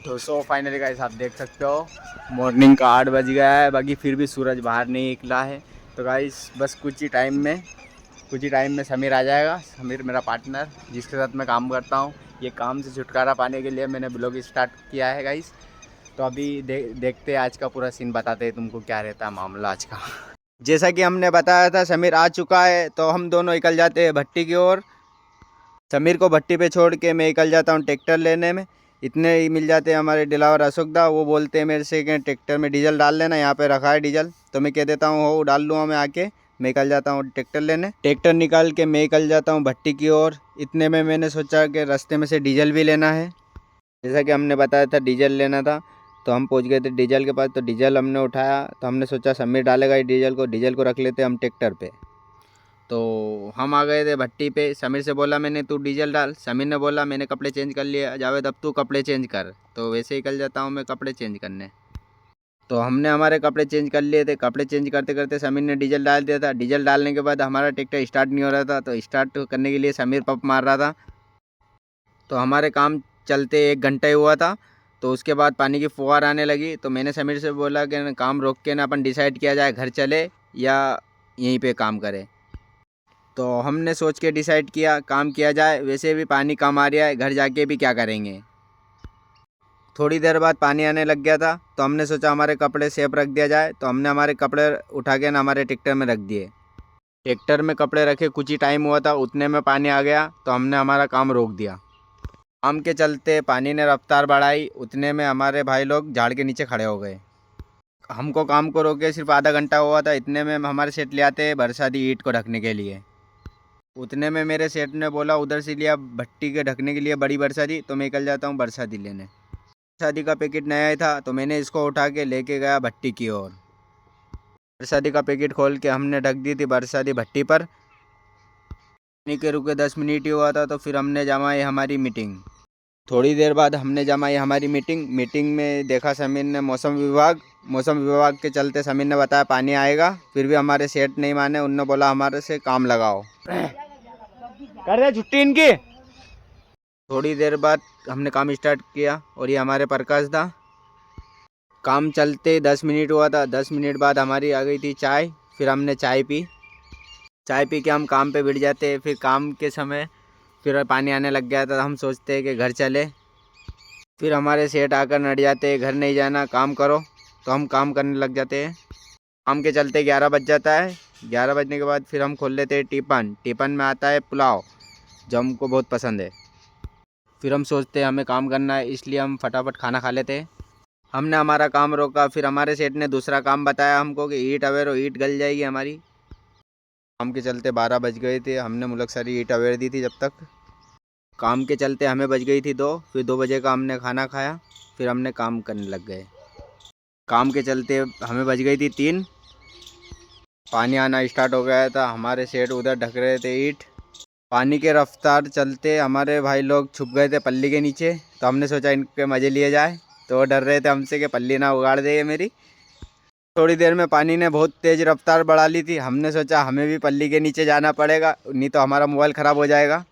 तो finally guys आप देख सकते हो मॉर्निंग का 8 बज गया है, बाकी फिर भी सूरज बाहर नहीं निकला है। तो गाइस बस कुछ ही टाइम में समीर आ जाएगा। समीर मेरा पार्टनर जिसके साथ मैं काम करता हूँ। ये काम से छुटकारा पाने के लिए मैंने ब्लॉग स्टार्ट किया है गाइस। तो अभी देखते हैं आज का पूरा सीन, बताते हैं तुमको क्या रहता है मामला आज का। जैसा कि हमने बताया था समीर आ चुका है, तो हम दोनों निकल जाते हैं भट्टी की ओर। समीर को भट्टी पे छोड़ के मैं निकल जाता हूँ ट्रैक्टर लेने में। इतने ही मिल जाते हैं हमारे डिलावर अशोक दा। वो बोलते हैं मेरे से कि ट्रैक्टर में डीजल डाल लेना, यहाँ पे रखा है डीजल। तो मैं कह देता हूँ हो डाल लूँगा मैं आके। मैं निकल जाता हूँ ट्रैक्टर लेने। ट्रैक्टर निकाल के मैं निकल जाता हूँ भट्टी की ओर। इतने में मैंने सोचा कि रास्ते में से डीजल भी लेना है, जैसा कि हमने बताया था डीजल लेना था। तो हम पहुँच गए थे डीजल के पास। तो डीजल हमने उठाया, तो हमने सोचा समीर डालेगा डीजल को रख लेते हम ट्रैक्टर पे। तो हम आ गए थे भट्टी पे। समीर से बोला मैंने तू डीजल डाल। समीर ने बोला मैंने कपड़े चेंज कर लिए, जावेद अब तू कपड़े चेंज कर। तो वैसे ही निकल जाता हूँ मैं कपड़े चेंज करने। तो हमने हमारे कपड़े चेंज कर लिए थे। कपड़े चेंज करते करते समीर ने डीजल डाल दिया था। डीजल डालने के बाद हमारा ट्रैक्टर स्टार्ट नहीं हो रहा था। तो स्टार्ट करने के लिए समीर पंप मार रहा था। तो हमारे काम चलते 1 घंटा ही हुआ था। तो उसके बाद पानी की फुहार आने लगी। तो मैंने समीर से बोला कि काम रोक के ना अपन डिसाइड किया जाए घर चले या यहीं पे काम करें। तो हमने सोच के डिसाइड किया काम किया जाए, वैसे भी पानी कम आ रहा है, घर जाके भी क्या करेंगे। थोड़ी देर बाद पानी आने लग गया था। तो हमने सोचा हमारे कपड़े सेफ रख दिया जाए। तो हमने हमारे कपड़े उठा के ना हमारे ट्रैक्टर में रख दिए। ट्रैक्टर में कपड़े रखे कुछ ही टाइम हुआ था, उतने में पानी आ गया। तो हमने हमारा काम रोक दिया। काम के चलते पानी ने रफ्तार बढ़ाई, उतने में हमारे भाई लोग झाड़ के नीचे खड़े हो गए। हमको काम को रोके सिर्फ आधा घंटा हुआ था, इतने में हमारे सेठ ले आते बरसाती ईंट को ढकने के लिए। उतने में मेरे सेठ ने बोला उधर से लिया भट्टी के ढकने के लिए बड़ी बरसाती। तो मैं निकल जाता हूँ बरसाती लेने। बरसाती का पैकेट नया ही था, तो मैंने इसको उठा के लेके गया भट्टी की ओर। बरसाती का पैकेट खोल के हमने ढक दी थी बरसाती भट्टी पर। पानी के रुके 10 मिनट ही हुआ था, तो फिर हमने जमाई हमारी मीटिंग। थोड़ी देर बाद हमने जमाई हमारी मीटिंग में देखा समीर ने मौसम विभाग के चलते समीर ने बताया पानी आएगा। फिर भी हमारे सेठ नहीं माने, उनने बोला हमारे से काम लगाओ, कर दे छुट्टी इनकी। थोड़ी देर बाद हमने काम स्टार्ट किया और ये हमारे प्रकाश था। काम चलते 10 मिनट हुआ था। 10 मिनट बाद हमारी आ गई थी चाय। फिर हमने चाय पी के हम काम पे बैठ जाते। फिर काम के समय फिर पानी आने लग गया था। हम सोचते हैं कि घर चले। फिर हमारे सेठ आकर नट जाते हैं घर नहीं जाना काम करो। तो हम काम करने लग जाते हैं। काम के चलते 11 बज जाता है। 11 बजने के बाद फिर हम खोल लेते हैं टिफ़न में आता है पुलाव, जो हमको बहुत पसंद है। फिर हम सोचते हैं हमें काम करना है, इसलिए हम फटाफट खाना खा लेते हैं। हमने हमारा काम रोका। फिर हमारे सेठ ने दूसरा काम बताया हमको कि ईंट अवेरो, ईंट गल जाएगी हमारी। काम के चलते 12 बज गए थे। हमने मुलक सारी ईंट अवेर दी थी जब तक। काम के चलते हमें बज गई थी 2। फिर 2 बजे का हमने खाना खाया। फिर हमने काम करने लग गए। काम के चलते हमें बज गई थी 3। पानी आना स्टार्ट हो गया था। हमारे सेठ उधर ढक रहे थे ईंट। पानी के रफ्तार चलते हमारे भाई लोग छुप गए थे पल्ली के नीचे। तो हमने सोचा इनके मज़े लिए जाए। तो वो डर रहे थे हमसे कि पल्ली ना उगाड़ दे ये मेरी। थोड़ी देर में पानी ने बहुत तेज़ रफ्तार बढ़ा ली थी। हमने सोचा हमें भी पल्ली के नीचे जाना पड़ेगा, नहीं तो हमारा मोबाइल ख़राब हो जाएगा।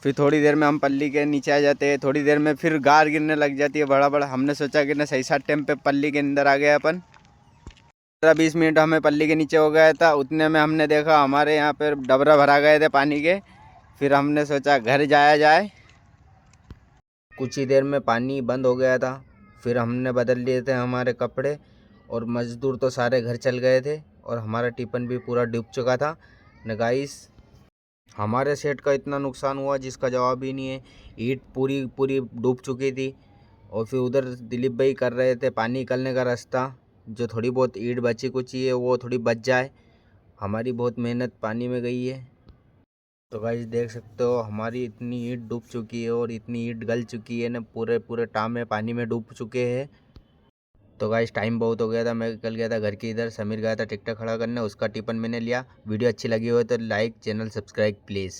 फिर थोड़ी देर में हम पल्ली के नीचे आ जाते हैं। थोड़ी देर में फिर गार गिरने लग जाती है बड़ा। हमने सोचा कि ना सही साथ टाइम पे पल्ली के अंदर आ गए अपन। 15-20 मिनट हमें पल्ली के नीचे हो गया था। उतने में हमने देखा हमारे यहाँ पर डबरा भरा गए थे पानी के। फिर हमने सोचा घर जाया जाए। कुछ ही देर में पानी बंद हो गया था। फिर हमने बदल लिए थे हमारे कपड़े और मज़दूर तो सारे घर चल गए थे और हमारा टिफ़िन भी पूरा डूब चुका था न गाइस। हमारे सेठ का इतना नुकसान हुआ जिसका जवाब ही नहीं है। ईंट पूरी पूरी डूब चुकी थी। और फिर उधर दिलीप भाई कर रहे थे पानी निकलने का रास्ता, जो थोड़ी बहुत ईंट बची कुची है वो थोड़ी बच जाए। हमारी बहुत मेहनत पानी में गई है। तो गाइस देख सकते हो हमारी इतनी ईंट डूब चुकी है और इतनी ईंट गल चुकी है ना, पूरे टामे पानी में डूब चुके हैं। तो गाइस टाइम बहुत हो गया था। मैं कल गया था घर के इधर, समीर गया था ट्रैक्टर खड़ा करने, उसका टिफ़िन मैंने लिया। वीडियो अच्छी लगी हो तो लाइक, चैनल सब्सक्राइब प्लीज़।